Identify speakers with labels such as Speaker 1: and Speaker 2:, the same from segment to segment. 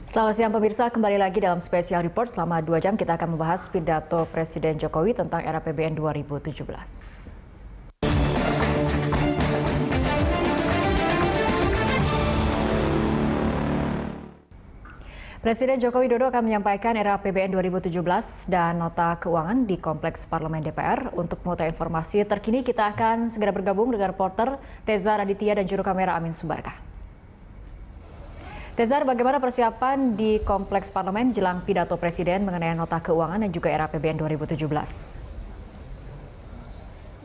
Speaker 1: Selamat siang pemirsa, kembali lagi dalam Special Report. Selama 2 jam kita akan membahas pidato Presiden Jokowi tentang RAPBN 2017. Presiden Joko Widodo akan menyampaikan RAPBN 2017 dan nota keuangan di Kompleks Parlemen DPR. Untuk mengetahui informasi terkini, kita akan segera bergabung dengan reporter Tezar Aditya dan juru kamera Amin Subarkah. Tezar, bagaimana persiapan di Kompleks Parlemen jelang pidato Presiden mengenai nota keuangan dan juga RAPBN 2017?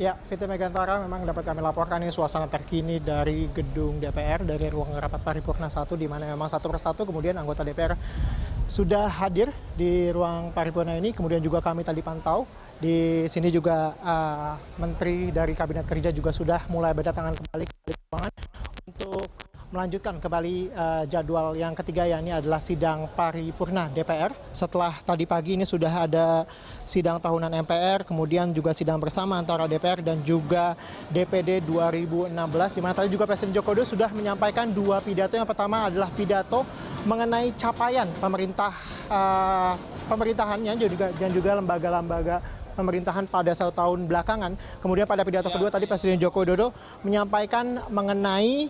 Speaker 2: Ya, Fitri Megantara, memang dapat kami laporkan ini suasana terkini dari gedung DPR, dari ruang rapat paripurna 1, di mana memang satu persatu kemudian anggota DPR sudah hadir di ruang paripurna ini. Kemudian juga kami tadi pantau di sini juga menteri dari Kabinet Kerja juga sudah mulai berdatangan kembali ke ruangan untuk melanjutkan kembali jadwal yang ketiga, yakni adalah sidang paripurna DPR. Setelah tadi pagi ini sudah ada sidang tahunan MPR, kemudian juga sidang bersama antara DPR dan juga DPD 2016, di mana tadi juga Presiden Joko Widodo sudah menyampaikan dua pidato. Yang pertama adalah pidato mengenai capaian pemerintahannya dan juga lembaga-lembaga pemerintahan pada 1 tahun belakangan. Kemudian pada pidato kedua tadi Presiden Joko Widodo menyampaikan mengenai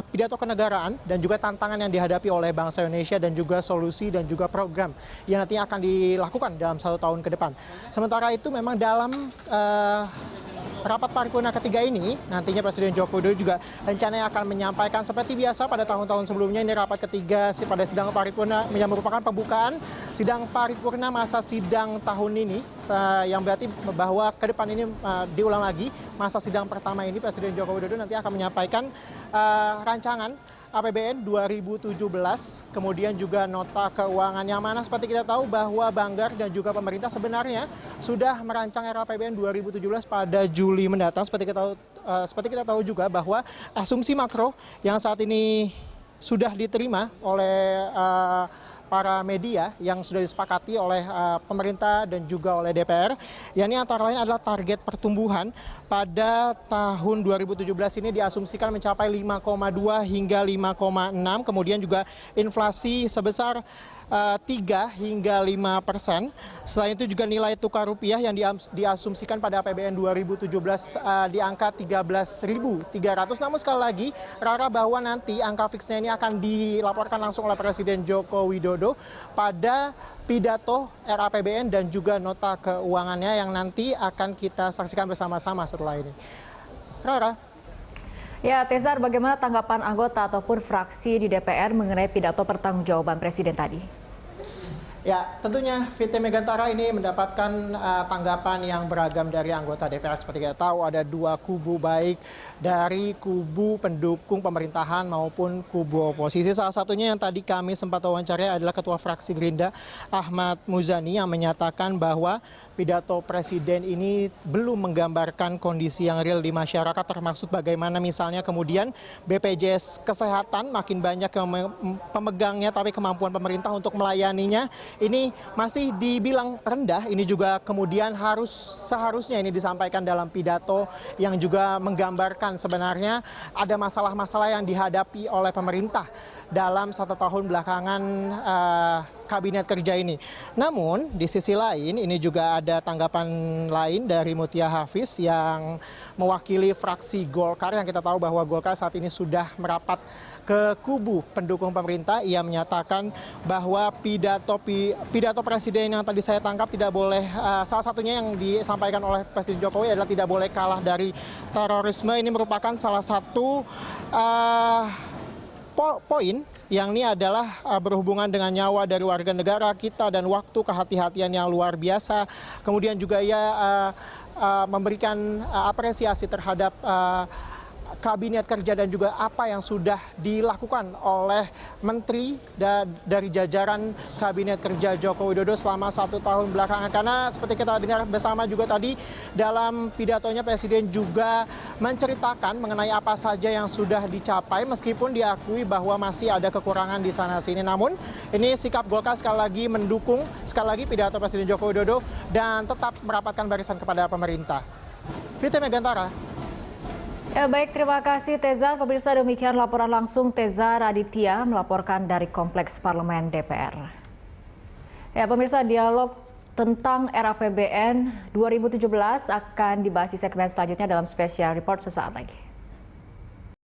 Speaker 2: pidato kenegaraan dan juga tantangan yang dihadapi oleh bangsa Indonesia dan juga solusi dan juga program yang nantinya akan dilakukan dalam 1 tahun ke depan. Sementara itu memang dalam rapat paripurna ketiga ini nantinya Presiden Joko Widodo juga rencananya akan menyampaikan seperti biasa pada tahun-tahun sebelumnya. Ini rapat ketiga pada sidang paripurna yang merupakan pembukaan sidang paripurna masa sidang tahun ini, yang berarti bahwa ke depan ini diulang lagi masa sidang pertama ini. Presiden Joko Widodo nanti akan menyampaikan rancangan APBN 2017, kemudian juga nota keuangan, yang mana seperti kita tahu bahwa Banggar dan juga pemerintah sebenarnya sudah merancang RAPBN 2017 pada Juli mendatang. Seperti kita tahu juga bahwa asumsi makro yang saat ini sudah diterima oleh para media yang sudah disepakati oleh pemerintah dan juga oleh DPR, yakni antara lain adalah target pertumbuhan pada tahun 2017 ini diasumsikan mencapai 5,2 hingga 5,6, kemudian juga inflasi sebesar 3 hingga 5%. Selain itu juga nilai tukar rupiah yang diasumsikan pada APBN 2017 di angka 13.300. Namun sekali lagi, Rara, bahwa nanti angka fiksnya ini akan dilaporkan langsung oleh Presiden Joko Widodo pada pidato RAPBN dan juga nota keuangannya yang nanti akan kita saksikan bersama-sama setelah ini. Rara.
Speaker 1: Ya, Tezar, bagaimana tanggapan anggota ataupun fraksi di DPR mengenai pidato pertanggungjawaban Presiden tadi?
Speaker 2: Ya, tentunya Fitri Megantara ini mendapatkan tanggapan yang beragam dari anggota DPR. Seperti kita tahu ada dua kubu, baik dari kubu pendukung pemerintahan maupun kubu oposisi. Salah satunya yang tadi kami sempat wawancarai adalah Ketua Fraksi Gerindra Ahmad Muzani, yang menyatakan bahwa pidato Presiden ini belum menggambarkan kondisi yang real di masyarakat, termasuk bagaimana misalnya kemudian BPJS Kesehatan makin banyak yang pemegangnya, tapi kemampuan pemerintah untuk melayaninya ini masih dibilang rendah. Ini juga kemudian seharusnya ini disampaikan dalam pidato yang juga menggambarkan sebenarnya ada masalah-masalah yang dihadapi oleh pemerintah dalam 1 tahun belakangan Kabinet Kerja ini. Namun di sisi lain ini juga ada tanggapan lain dari Mutia Hafiz yang mewakili fraksi Golkar, yang kita tahu bahwa Golkar saat ini sudah merapat ke kubu pendukung pemerintah. Ia menyatakan bahwa pidato Presiden yang tadi saya tangkap tidak boleh, salah satunya yang disampaikan oleh Presiden Jokowi adalah tidak boleh kalah dari terorisme. Ini merupakan salah satu poin yang ini adalah berhubungan dengan nyawa dari warga negara kita dan waktu kehati-hatian yang luar biasa. Kemudian juga ia memberikan apresiasi terhadap Kabinet Kerja dan juga apa yang sudah dilakukan oleh menteri dari jajaran Kabinet Kerja Joko Widodo selama 1 tahun belakangan. Karena seperti kita dengar bersama juga tadi dalam pidatonya, Presiden juga menceritakan mengenai apa saja yang sudah dicapai, meskipun diakui bahwa masih ada kekurangan di sana-sini. Namun ini sikap Golkar sekali lagi mendukung sekali lagi pidato Presiden Joko Widodo dan tetap merapatkan barisan kepada pemerintah. Fitri Megantara.
Speaker 1: Ya baik, terima kasih Teza. Pemirsa, demikian laporan langsung Teza Raditya melaporkan dari Kompleks Parlemen DPR. Ya pemirsa, dialog tentang RAPBN 2017 akan dibahas di segmen selanjutnya dalam Special Report sesaat lagi.